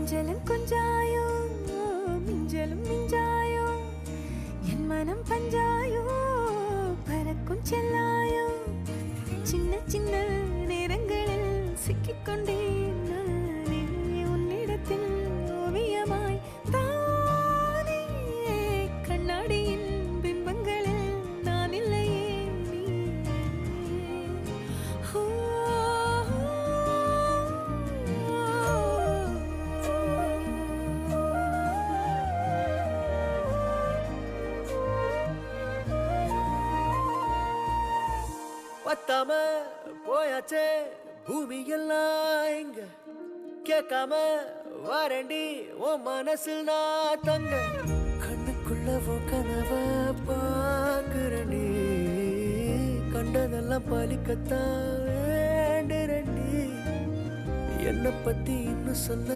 கொஞ்சலும் கொஞ்சாயோ மிஞ்சலும் மிஞ்சாயோ என் மனம் பஞ்சாயோ பறக்கும் செல்லாயோ சின்ன சின்ன நேரங்களில் சிக்கிக்கொண்டேன் நானே உன்னிடத்தில் ஓவியமாய் தானே கண்ணாடியின் பிம்பங்களில் நான் இல்லையே நீ பத்தாம போயாச்சே பூமி எல்லாம் இங்க கேட்காம வாரண்டி உன் மனசில் நான் தங்க கண்ணுக்குள்ள உன் கனவ பாக்குறண்டி கண்டதெல்லாம் பலிக்கத்தான் வேண்டுறண்டி என்னை பத்தி இன்னும் சொல்ல